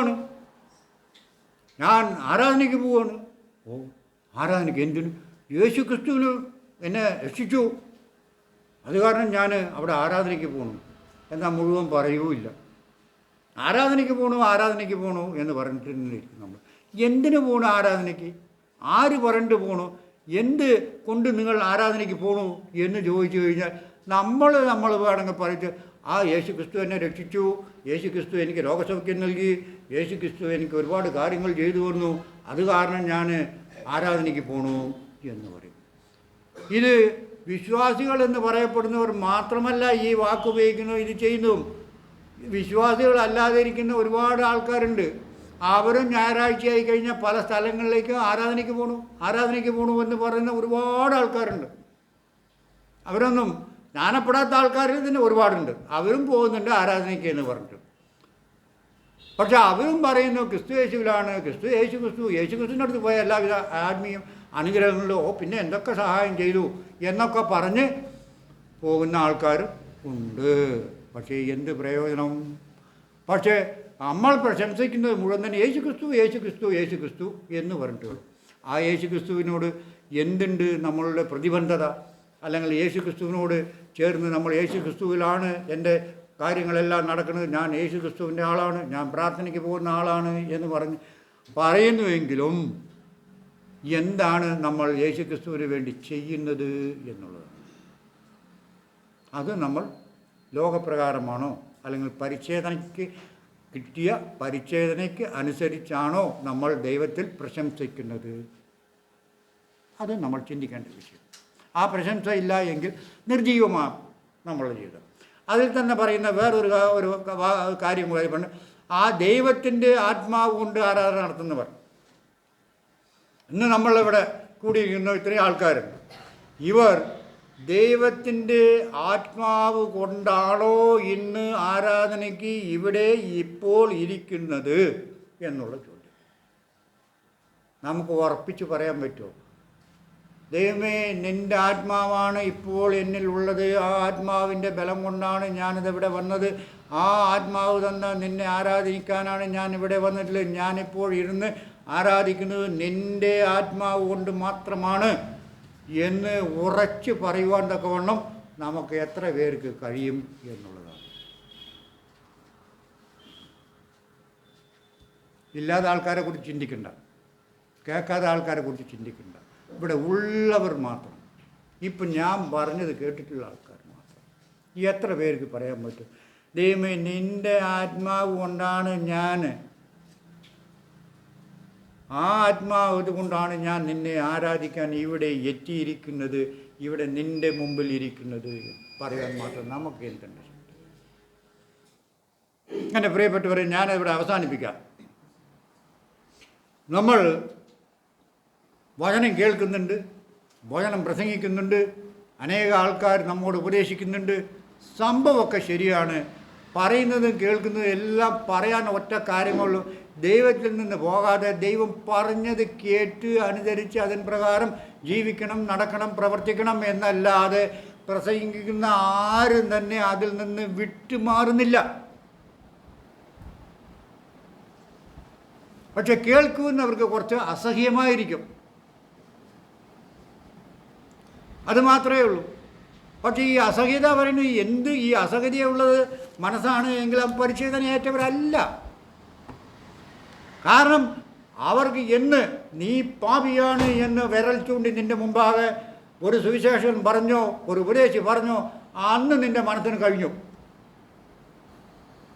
ആണ്, ഞാൻ ആരാധനയ്ക്ക് പോവാണ്. ഓ, ആരാധനയ്ക്ക് എന്തിനു? യേശു ക്രിസ്തുവിന് എന്നെ രക്ഷിച്ചു, അത് കാരണം ഞാൻ അവിടെ ആരാധനയ്ക്ക് പോകണം എന്നാൽ മുഴുവൻ പറയുകയില്ല. ആരാധനയ്ക്ക് പോകണു എന്ന് പറഞ്ഞിട്ടിരിക്കും നമ്മൾ. എന്തിനു പോകണു ആരാധനയ്ക്ക്? ആര് പറഞ്ഞിട്ട് പോകണു? എന്ത് കൊണ്ട് നിങ്ങൾ ആരാധനയ്ക്ക് പോകണു എന്ന് ചോദിച്ചു കഴിഞ്ഞാൽ നമ്മൾ വേണമെങ്കിൽ പറഞ്ഞിട്ട് യേശു ക്രിസ്തു എന്നെ രക്ഷിച്ചു, യേശു ക്രിസ്തു എനിക്ക് രോഗസൗഖ്യം നൽകി, യേശു ക്രിസ്തു എനിക്ക് ഒരുപാട് കാര്യങ്ങൾ ചെയ്തു തന്നു, അത് കാരണം ഞാൻ ആരാധനയ്ക്ക് പോകണു എന്ന് പറയും. ഇത് വിശ്വാസികൾ എന്ന് പറയപ്പെടുന്നവർ മാത്രമല്ല ഈ വാക്ക് ഉപയോഗിക്കുന്നതും ഇത് ചെയ്യുന്നതും. വിശ്വാസികളല്ലാതെ ഇരിക്കുന്ന ഒരുപാട് ആൾക്കാരുണ്ട്. അവരും ഞായറാഴ്ചയായി കഴിഞ്ഞാൽ പല സ്ഥലങ്ങളിലേക്ക് ആരാധനയ്ക്ക് പോകണു എന്ന് പറയുന്ന ഒരുപാട് ആൾക്കാരുണ്ട്. അവരൊന്നും ജ്ഞാനപ്പെടാത്ത ആൾക്കാർ തന്നെ ഒരുപാടുണ്ട്. അവരും പോകുന്നുണ്ട് ആരാധനയ്ക്ക് എന്ന് പറഞ്ഞിട്ട്. പക്ഷെ അവരും പറയുന്നു ക്രിസ്തു യേശുവിലാണ്, യേശു ക്രിസ്തുവിൻ്റെ അടുത്ത് പോയ എല്ലാവിധ ആത്മീയ അനുഗ്രഹങ്ങളിലോ പിന്നെ എന്തൊക്കെ സഹായം ചെയ്തു എന്നൊക്കെ പറഞ്ഞ് പോകുന്ന ആൾക്കാർ ഉണ്ട്. പക്ഷേ എന്ത് പ്രയോജനം? പക്ഷേ നമ്മൾ പ്രശംസിക്കുന്നത് മുഴുവൻ തന്നെ യേശു ക്രിസ്തു എന്ന് പറഞ്ഞിട്ടുള്ളൂ. ആ യേശു ക്രിസ്തുവിനോട് എന്തുണ്ട് നമ്മളുടെ പ്രതിബദ്ധത? അല്ലെങ്കിൽ യേശു ക്രിസ്തുവിനോട് ചേർന്ന് നമ്മൾ യേശു ക്രിസ്തുവിലാണ് എൻ്റെ കാര്യങ്ങളെല്ലാം നടക്കുന്നത്, ഞാൻ യേശു ക്രിസ്തുവിൻ്റെ ആളാണ്, ഞാൻ പ്രാർത്ഥനയ്ക്ക് പോകുന്ന ആളാണ് എന്ന് പറയുന്നുവെങ്കിലും എന്താണ് നമ്മൾ യേശു ക്രിസ്തുവിന് വേണ്ടി ചെയ്യുന്നത് എന്നുള്ളതാണ്. അത് നമ്മൾ ലോകപ്രകാരമാണോ അല്ലെങ്കിൽ പരിച്ഛേദനയ്ക്ക് അനുസരിച്ചാണോ നമ്മൾ ദൈവത്തിൽ പ്രശംസിക്കുന്നത്? അത് നമ്മൾ ചിന്തിക്കേണ്ട വിഷയം. ആ പ്രശംസ ഇല്ല എങ്കിൽ നിർജീവമാകും നമ്മളുടെ ജീവിതം. അതിൽ തന്നെ പറയുന്ന വേറൊരു കാര്യം കൂടി പറഞ്ഞു, ആ ദൈവത്തിൻ്റെ ആത്മാവ് കൊണ്ട് ആരാധന നടത്തുന്നവർ. ഇന്ന് നമ്മളിവിടെ കൂടിയിരിക്കുന്ന ഇത്രയും ആൾക്കാരുണ്ട്. ഇവർ ദൈവത്തിൻ്റെ ആത്മാവ് കൊണ്ടാണോ ഇന്ന് ആരാധനയ്ക്ക് ഇവിടെ ഇപ്പോൾ ഇരിക്കുന്നത് എന്നുള്ള ചോദ്യം നമുക്ക് ഉറപ്പിച്ച് പറയാൻ പറ്റുമോ? ദൈവമേ, നിൻ്റെ ആത്മാവാണ് ഇപ്പോൾ എന്നിൽ ഉള്ളത്, ആ ആത്മാവിൻ്റെ ബലം കൊണ്ടാണ് ഞാനിതിവിടെ വന്നത്, ആ ആത്മാവ് തന്ന നിന്നെ ആരാധിക്കാനാണ് ഞാൻ ഇവിടെ വന്നിട്ടുള്ളത്, ഞാനിപ്പോൾ ഇരുന്ന് ആരാധിക്കുന്നത് നിൻ്റെ ആത്മാവ് കൊണ്ട് മാത്രമാണ് എന്ന് ഉറച്ച് പറയുവാൻ തക്കവണ്ണം നമുക്ക് എത്ര പേർക്ക് കഴിയും എന്നുള്ളതാണ്. ഇല്ലാത്ത ആൾക്കാരെ കുറിച്ച് ചിന്തിക്കണ്ട, കേൾക്കാത്ത ആൾക്കാരെ കുറിച്ച് ചിന്തിക്കണ്ട. ഇവിടെ ഉള്ളവർ മാത്രം, ഇപ്പം ഞാൻ പറഞ്ഞത് കേട്ടിട്ടുള്ള ആൾക്കാർ മാത്രം. എത്ര പേർക്ക് പറയാൻ പറ്റും, ദൈവമേ നിൻ്റെ ആത്മാവ് കൊണ്ടാണ് ആ ആത്മാവ് ഇതുകൊണ്ടാണ് ഞാൻ നിന്നെ ആരാധിക്കാൻ ഇവിടെ എത്തിയിരിക്കുന്നത്, ഇവിടെ നിൻ്റെ മുമ്പിൽ ഇരിക്കുന്നത് പറയാൻ മാത്രം നമുക്ക് എന്തുണ്ട്? എൻ്റെ പ്രിയപ്പെട്ടവരെ, ഞാനിവിടെ അവസാനിപ്പിക്കാം. നമ്മൾ വചനം കേൾക്കുന്നുണ്ട്, വചനം പ്രസംഗിക്കുന്നുണ്ട്, അനേക ആൾക്കാർ നമ്മോട് ഉപദേശിക്കുന്നുണ്ട്. സംഭവമൊക്കെ ശരിയാണ്, പറയുന്നതും കേൾക്കുന്നതും എല്ലാം പറയാൻ ഒറ്റ കാര്യങ്ങളുള്ളൂ. ദൈവത്തിൽ നിന്ന് പോകാതെ ദൈവം പറഞ്ഞത് കേട്ട് അനുസരിച്ച് അതിൻ പ്രകാരം ജീവിക്കണം, നടക്കണം, പ്രവർത്തിക്കണം എന്നല്ലാതെ പ്രസംഗിക്കുന്ന ആരും തന്നെ അതിൽ നിന്ന് വിട്ടുമാറുന്നില്ല. പക്ഷെ കേൾക്കുന്നവർക്ക് കുറച്ച് അസഹ്യമായിരിക്കും, അത് മാത്രമേ ഉള്ളൂ. പക്ഷേ ഈ അസഹ്യത പറയുന്നത് ഈ അസഹ്യതയുള്ളത് മനസ്സാണ് എങ്കിൽ പരിച്ഛേദനയേറ്റവരല്ല. കാരണം അവർക്ക് നീ പാപിയാണ് എന്ന് വിരൽ ചൂണ്ടി നിൻ്റെ മുമ്പാകെ ഒരു സുവിശേഷൻ പറഞ്ഞോ, ഒരു ഉപദേശി പറഞ്ഞോ, അന്ന് നിൻ്റെ മനസ്സിന് കഴിഞ്ഞു.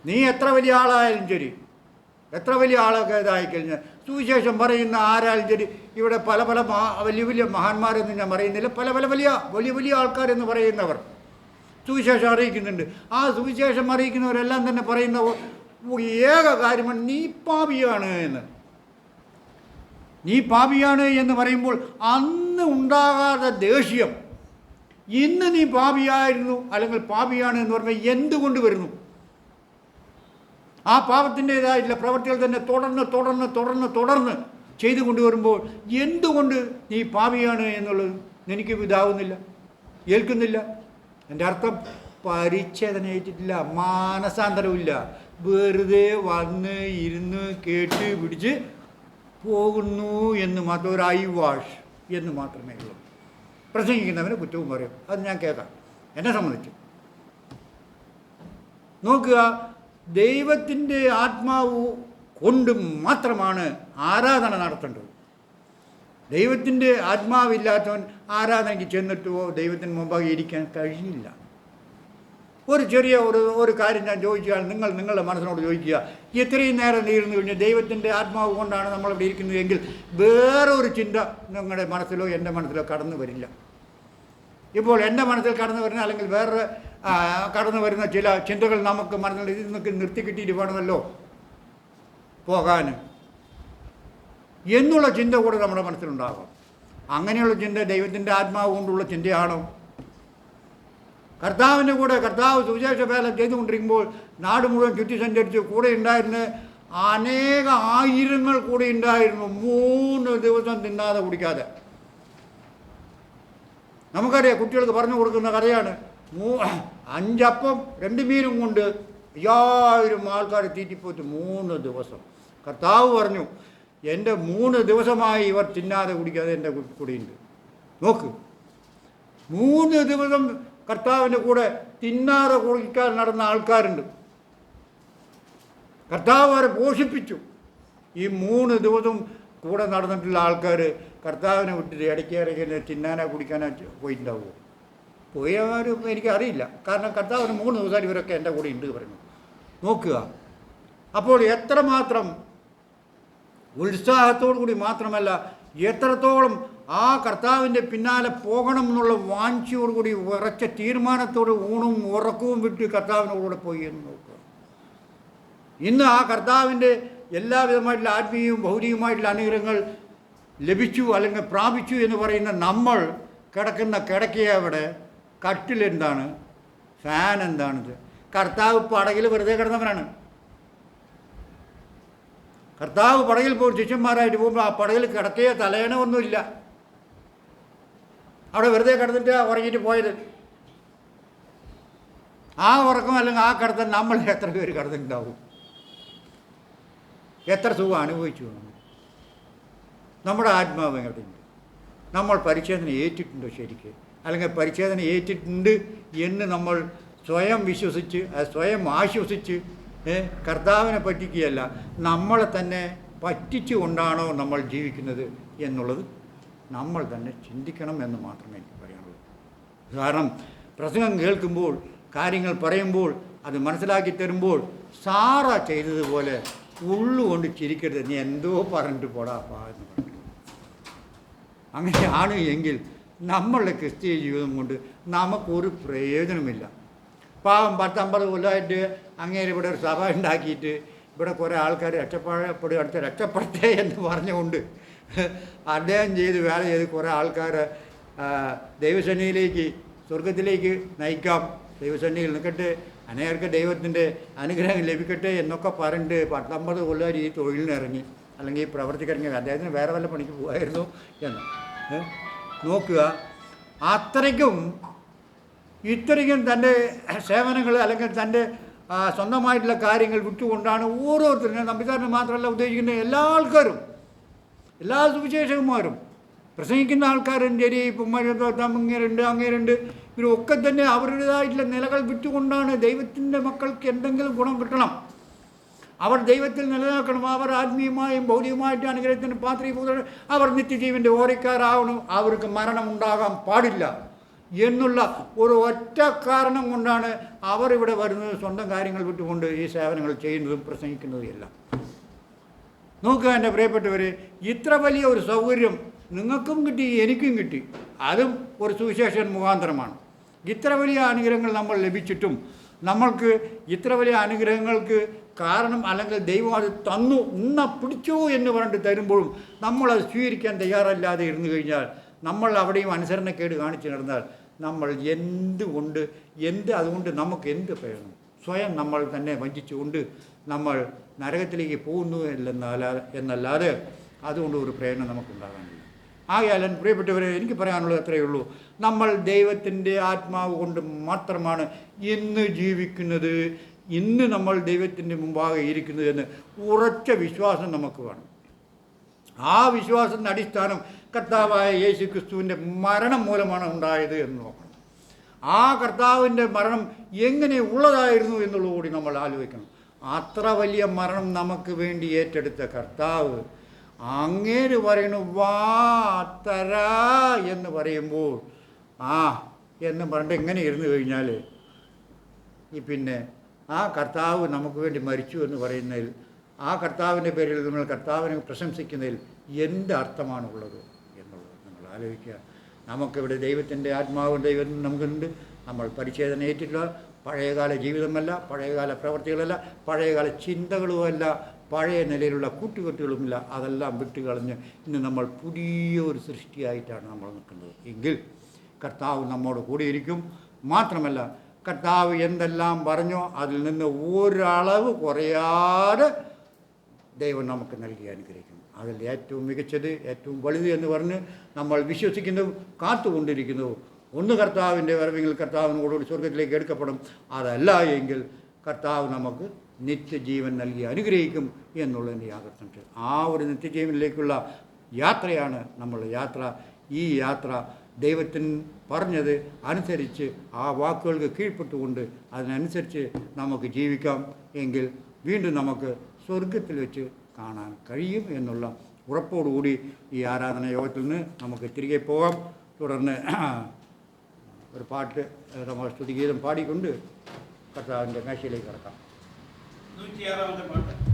നീ എത്ര വലിയ ആളായാലും ശരി, എത്ര വലിയ ആളൊക്കെ ഇതായിക്കഴിഞ്ഞാൽ സുവിശേഷം പറയുന്ന ആരായാലും ശരി, ഇവിടെ പല വലിയ മഹാന്മാരെന്ന് ഞാൻ പറയുന്നില്ല, വലിയ ആൾക്കാരെന്ന് പറയുന്നവർ സുവിശേഷം അറിയിക്കുന്നുണ്ട്. ആ സുവിശേഷം അറിയിക്കുന്നവരെല്ലാം തന്നെ പറയുന്ന ഏക കാര്യമാണ് നീ പാപിയാണ് എന്ന്. നീ പാപിയാണ് എന്ന് പറയുമ്പോൾ അന്ന് ഉണ്ടാകാത്ത ദേഷ്യം ഇന്ന് നീ പാപിയായിരുന്നു അല്ലെങ്കിൽ പാപിയാണ് എന്ന് പറഞ്ഞാൽ എന്തുകൊണ്ട് വരുന്നു? ആ പാപത്തിൻ്റെതായിട്ടുള്ള പ്രവൃത്തികൾ തന്നെ തുടർന്ന് ചെയ്തു കൊണ്ടുവരുമ്പോൾ എന്തുകൊണ്ട് നീ പാപിയാണ് എന്നുള്ളത് എനിക്ക് ഇതാവുന്നില്ല, ഏൽക്കുന്നില്ല. എൻ്റെ അർത്ഥം പരിച്ഛേദന ഏറ്റിട്ടില്ല, മാനസാന്തരമില്ല, വെറുതെ വന്ന് ഇരുന്ന് കേട്ട് പിടിച്ച് പോകുന്നു എന്ന് മാത്രം, ഒരു ഐ വാഷ് എന്ന് മാത്രമേ ഉള്ളൂ. പ്രസംഗിക്കുന്നവന് കുറ്റവും പറയും, അത് ഞാൻ കേൾക്കാം. എന്നെ സംബന്ധിച്ച് നോക്കുക, ദൈവത്തിൻ്റെ ആത്മാവ് കൊണ്ട് മാത്രമാണ് ആരാധന നടത്തേണ്ടത്. ദൈവത്തിൻ്റെ ആത്മാവില്ലാത്തവൻ ആരാധനയ്ക്ക് ചെന്നിട്ടോ ദൈവത്തിന് മുമ്പാകെ ഇരിക്കാൻ കഴിയില്ല. ഒരു ചെറിയ ഒരു കാര്യം ഞാൻ ചോദിച്ചാൽ നിങ്ങളുടെ മനസ്സിനോട് ചോദിക്കുക, ഇത്രയും നേരം ഇരുന്ന് കഴിഞ്ഞ് ദൈവത്തിൻ്റെ ആത്മാവ് കൊണ്ടാണ് നമ്മളിവിടെ ഇരിക്കുന്നത് എങ്കിൽ വേറൊരു ചിന്ത നിങ്ങളുടെ മനസ്സിലോ എൻ്റെ മനസ്സിലോ കടന്നു വരില്ല. ഇപ്പോൾ എൻ്റെ മനസ്സിൽ കടന്നു വരുന്ന അല്ലെങ്കിൽ വേറെ കടന്നു വരുന്ന ചില ചിന്തകൾ നമുക്ക് മനസ്സിൽ ഇത് നിന്നൊക്കെ നിർത്തിക്കിട്ടിയിട്ട് വേണമല്ലോ പോകാൻ എന്നുള്ള ചിന്ത കൂടെ നമ്മുടെ മനസ്സിലുണ്ടാകും. അങ്ങനെയുള്ള ചിന്ത ദൈവത്തിൻ്റെ ആത്മാവ് കൊണ്ടുള്ള ചിന്തയാണോ? കർത്താവിൻ്റെ കൂടെ കർത്താവ് സുവിശേഷ വേല ചെയ്തുകൊണ്ടിരിക്കുമ്പോൾ നാട് മുഴുവൻ ചുറ്റി സഞ്ചരിച്ച് കൂടെ ഉണ്ടായിരുന്ന അനേക ആയിരങ്ങൾ കൂടെ ഉണ്ടായിരുന്നു 3 ദിവസം തിന്നാതെ കുടിക്കാതെ. നമുക്കറിയാം, കുട്ടികൾക്ക് പറഞ്ഞു കൊടുക്കുന്ന കഥയാണ്. 5 അപ്പം 2 മീനും കൊണ്ട് 5000 ആൾക്കാർ തീറ്റിപ്പോറ്റ് 3 ദിവസം. കർത്താവ് പറഞ്ഞു, എൻ്റെ 3 ദിവസമായി ഇവർ തിന്നാതെ കുടിക്കാതെ എൻ്റെ കൂടെയുണ്ട്. നോക്ക്, 3 ദിവസം കർത്താവിൻ്റെ കൂടെ തിന്നാതെ കുടിക്കാൻ നടന്ന ആൾക്കാരുണ്ട്. കർത്താവ് അവരെ പോഷിപ്പിച്ചു. ഈ 3 ദിവസം കൂടെ നടന്നിട്ടുള്ള ആൾക്കാർ കർത്താവിനെ വിട്ടിട്ട് ഇടയ്ക്ക് തിന്നാനോ കുടിക്കാനോ പോയിട്ടുണ്ടാവുമോ? പോയവരും എനിക്കറിയില്ല. കാരണം കർത്താവിന് 3 ദിവസം ഇവരൊക്കെ എൻ്റെ കൂടെ ഉണ്ട് പറയുന്നു. നോക്കുക, അപ്പോൾ എത്രമാത്രം ഉത്സാഹത്തോടു കൂടി മാത്രമല്ല, എത്രത്തോളം ആ കർത്താവിൻ്റെ പിന്നാലെ പോകണം എന്നുള്ള വാഞ്ചയോടുകൂടി ഉറച്ച തീരുമാനത്തോട് ഊണും ഉറക്കവും വിട്ട് കർത്താവിനോടുകൂടെ പോയി എന്ന് നോക്കുക. ഇന്ന് ആ കർത്താവിൻ്റെ എല്ലാവിധമായിട്ടുള്ള ആത്മീയവും ഭൗതികമായിട്ടുള്ള അനുഗ്രഹങ്ങൾ ലഭിച്ചു അല്ലെങ്കിൽ പ്രാപിച്ചു എന്ന് പറയുന്ന നമ്മൾ കിടക്കുന്ന കിടക്കയവിടെ കട്ടിലെന്താണ്, ഫാൻ എന്താണിത്? കർത്താവ് പടകിൽ വെറുതെ കിടന്നവനാണ്. കർത്താവ് പടകിൽ പോയി ശിഷ്യന്മാരായിട്ട് പോകുമ്പോൾ ആ പടകിൽ കിടക്കയോ തലയണ ഒന്നുമില്ല. അവിടെ വെറുതെ കിടന്നിട്ട് ഉറങ്ങിയിട്ട് പോയത്. ആ ഉറക്കം അല്ലെങ്കിൽ ആ കിടത്തം നമ്മൾ എത്ര പേര് കിടന്നിട്ടുണ്ടാവും? എത്ര സുഖം അനുഭവിച്ചു? നമ്മുടെ ആത്മാവ് എവിടെയുണ്ട്? നമ്മൾ പരിച്ഛേദന ഏറ്റിട്ടുണ്ടോ ശരിക്ക്? അല്ലെങ്കിൽ പരിച്ഛേദന ഏറ്റിട്ടുണ്ട് എന്ന് നമ്മൾ സ്വയം വിശ്വസിച്ച് സ്വയം ആശ്വസിച്ച് കർത്താവിനെ പറ്റിക്കുകയല്ല, നമ്മളെ തന്നെ പറ്റിച്ചു കൊണ്ടാണോ നമ്മൾ ജീവിക്കുന്നത് എന്നുള്ളത് നമ്മൾ തന്നെ ചിന്തിക്കണം എന്ന് മാത്രമേ എനിക്ക് പറയാനുള്ളൂ. കാരണം പ്രസംഗം കേൾക്കുമ്പോൾ, കാര്യങ്ങൾ പറയുമ്പോൾ, അത് മനസ്സിലാക്കി തരുമ്പോൾ സാറ ചെയ്തതുപോലെ ഉള്ളുകൊണ്ട് ചിരിക്കരുത്, നീ എന്തോ പറഞ്ഞിട്ട് പോടാപ്പാ എന്ന് പറഞ്ഞു. അങ്ങനെയാണ് എങ്കിൽ നമ്മളുടെ ക്രിസ്തീയ ജീവിതം കൊണ്ട് നമുക്കൊരു പ്രയോജനമില്ല. പാവം 10-50 കൊല്ലമായിട്ട് അങ്ങേര് ഇവിടെ ഒരു സഭ ഉണ്ടാക്കിയിട്ട് ഇവിടെ കുറേ ആൾക്കാർ രക്ഷപ്പെടട്ടെ എന്ന് പറഞ്ഞുകൊണ്ട് അദ്ദേഹം വേല ചെയ്ത് കുറേ ആൾക്കാർ ദൈവസന്നിധിയിലേക്ക് സ്വർഗത്തിലേക്ക് നയിക്കാം, ദൈവസന്നിധിയിൽ നിൽക്കട്ടെ, അനേകർക്ക് ദൈവത്തിൻ്റെ അനുഗ്രഹം ലഭിക്കട്ടെ എന്നൊക്കെ പറഞ്ഞിട്ട് 10-50 കൊല്ലം ഈ തൊഴിലിനിറങ്ങി അല്ലെങ്കിൽ ഈ പ്രവർത്തിക്കിറങ്ങി. അദ്ദേഹത്തിന് വേറെ വല്ല പണിക്ക് പോകുമായിരുന്നു എന്ന് നോക്കുക. ഇത്രയ്ക്കും തൻ്റെ സേവനങ്ങൾ അല്ലെങ്കിൽ തൻ്റെ സ്വന്തമായിട്ടുള്ള കാര്യങ്ങൾ വിട്ടുകൊണ്ടാണ് ഓരോരുത്തരും, നമ്പിതാരനെ മാത്രമല്ല ഉദ്ദേശിക്കുന്നത്, എല്ലാ ആൾക്കാരും, എല്ലാ സുവിശേഷകന്മാരും, പ്രസംഗിക്കുന്ന ആൾക്കാരും ശരി, അങ്ങേരുണ്ട്, ഇവരൊക്കെ തന്നെ അവരുടേതായിട്ടുള്ള നിലകൾ വിട്ടുകൊണ്ടാണ് ദൈവത്തിൻ്റെ മക്കൾക്ക് എന്തെങ്കിലും ഗുണം കിട്ടണം, അവർ ദൈവത്തിൽ നിലനിൽക്കണം, അവർ ആത്മീയമായും ഭൗതികമായിട്ട് അനുഗ്രഹത്തിന് പാത്രീഭൂതർ, അവർ നിത്യജീവൻ്റെ ഓരക്കാരാവണം, അവർക്ക് മരണം ഉണ്ടാകാൻ പാടില്ല എന്നുള്ള ഒരു ഒറ്റ കാരണം കൊണ്ടാണ് അവർ ഇവിടെ വരുന്നത്. സ്വന്തം കാര്യങ്ങൾ വിട്ടുകൊണ്ട് ഈ സേവനങ്ങൾ ചെയ്യുന്നതും പ്രസംഗിക്കുന്നതും എല്ലാം. നോക്കുക എൻ്റെ പ്രിയപ്പെട്ടവരെ, ഇത്ര വലിയ ഒരു സൗകര്യം നിങ്ങൾക്കും കിട്ടി, എനിക്കും കിട്ടി. അതും ഒരു സുവിശേഷൻ മുഖാന്തരമാണ്. ഇത്ര വലിയ അനുഗ്രഹങ്ങൾ നമ്മൾ ലഭിച്ചിട്ടും നമ്മൾക്ക് ഇത്ര വലിയ അനുഗ്രഹങ്ങൾക്ക് കാരണം അല്ലെങ്കിൽ ദൈവം അത് തന്നു, ഇന്ന പിടിച്ചോ എന്ന് പറഞ്ഞിട്ട് തരുമ്പോഴും നമ്മളത് സ്വീകരിക്കാൻ തയ്യാറല്ലാതെ ഇരുന്നു കഴിഞ്ഞാൽ, നമ്മൾ അവിടെയും അനുസരണക്കേട് കാണിച്ചു നടന്നാൽ നമ്മൾ അതുകൊണ്ട് നമുക്ക് എന്ത് പ്രയോജനം? സ്വയം നമ്മൾ തന്നെ വഞ്ചിച്ചുകൊണ്ട് നമ്മൾ നരകത്തിലേക്ക് പോകുന്നു എന്നല്ലാതെ അതുകൊണ്ട് ഒരു പ്രേരണ നമുക്കുണ്ടാകാനില്ല. ആകയാൽ പ്രിയപ്പെട്ടവരെ, എനിക്ക് പറയാനുള്ളത് അത്രയേ ഉള്ളൂ. നമ്മൾ ദൈവത്തിൻ്റെ ആത്മാവ് കൊണ്ട് മാത്രമാണ് ഇന്ന് ജീവിക്കുന്നത്, ഇന്ന് നമ്മൾ ദൈവത്തിൻ്റെ മുമ്പാകെ ഇരിക്കുന്നു എന്ന് ഉറച്ച വിശ്വാസം നമുക്ക് വേണം. ആ വിശ്വാസത്തിൻ്റെ അടിസ്ഥാനം കർത്താവായ യേശു ക്രിസ്തുവിൻ്റെ മരണം മൂലമാണ് ഉണ്ടായത് എന്ന് നോക്കണം. ആ കർത്താവിൻ്റെ മരണം എങ്ങനെ ഉള്ളതായിരുന്നു എന്നുള്ളത് കൂടി നമ്മൾ ആലോചിക്കണം. അത്ര വലിയ മരണം നമുക്ക് വേണ്ടി ഏറ്റെടുത്ത കർത്താവ് അങ്ങേര് പറയുന്നു വാ തരാ എന്ന് പറയുമ്പോൾ എന്ന് പറഞ്ഞിട്ട് എങ്ങനെ ഇരുന്ന് കഴിഞ്ഞാൽ പിന്നെ ആ കർത്താവ് നമുക്ക് വേണ്ടി മരിച്ചു എന്ന് പറയുന്നതിൽ, ആ കർത്താവിൻ്റെ പേരിൽ നമ്മൾ കർത്താവിനെ പ്രശംസിക്കുന്നതിൽ എന്ത് അർത്ഥമാണുള്ളത് എന്നുള്ളത് നമ്മൾ ആലോചിക്കുക. നമുക്കിവിടെ ദൈവത്തിൻ്റെ ആത്മാവും ദൈവം നമുക്കുണ്ട്. നമ്മൾ പരിച്ഛേദന ഏറ്റിട്ടുള്ള പഴയകാല ജീവിതമല്ല, പഴയകാല പ്രവർത്തികളല്ല, പഴയകാല ചിന്തകളുമല്ല, പഴയ നിലയിലുള്ള കൂട്ടുകെട്ടുകളുമില്ല. അതെല്ലാം വിട്ടുകളഞ്ഞ് ഇന്ന് നമ്മൾ പുതിയൊരു സൃഷ്ടിയായിട്ടാണ് നമ്മൾ നിൽക്കുന്നത്. എങ്കിൽ കർത്താവ് നമ്മോട് കൂടിയിരിക്കും. മാത്രമല്ല കർത്താവ് എന്തെല്ലാം പറഞ്ഞോ അതിൽ നിന്ന് ഒരളവ് കുറയാതെ ദൈവം നമുക്ക് നൽകി അനുഗ്രഹിക്കും. അതിൽ ഏറ്റവും മികച്ചത്, ഏറ്റവും വലുത് എന്ന് പറഞ്ഞ് നമ്മൾ വിശ്വസിക്കുന്നതും കാത്തുകൊണ്ടിരിക്കുന്നതും ഒന്ന് കർത്താവിൻ്റെ വരവെങ്കിൽ കർത്താവിനോടുകൂടി സ്വർഗത്തിലേക്ക് എടുക്കപ്പെടും. അതല്ല എങ്കിൽ കർത്താവ് നമുക്ക് നിത്യജീവൻ നൽകി അനുഗ്രഹിക്കും എന്നുള്ളതിൻ്റെ യാഥാർത്ഥ്യം. ആ ഒരു നിത്യജീവനിലേക്കുള്ള യാത്രയാണ് നമ്മളുടെ യാത്ര. ഈ യാത്ര ദൈവത്തിന് പറഞ്ഞത് അനുസരിച്ച് ആ വാക്കുകൾക്ക് കീഴ്പ്പെട്ടുകൊണ്ട് അതിനനുസരിച്ച് നമുക്ക് ജീവിക്കാം. എങ്കിൽ വീണ്ടും നമുക്ക് സ്വർഗത്തിൽ വെച്ച് കാണാൻ കഴിയും എന്നുള്ള ഉറപ്പോടുകൂടി ഈ ആരാധന യോഗത്തിൽ നിന്ന് നമുക്ക് തിരികെ പോകാം. തുടർന്ന് ഒരു പാട്ട് നമ്മൾ സ്തുതിഗീതം പാടിക്കൊണ്ട് കർത്താവിൻ്റെ മേശയിലേക്ക് കടക്കാം. 106-ാമത്തെ പാട്ട്.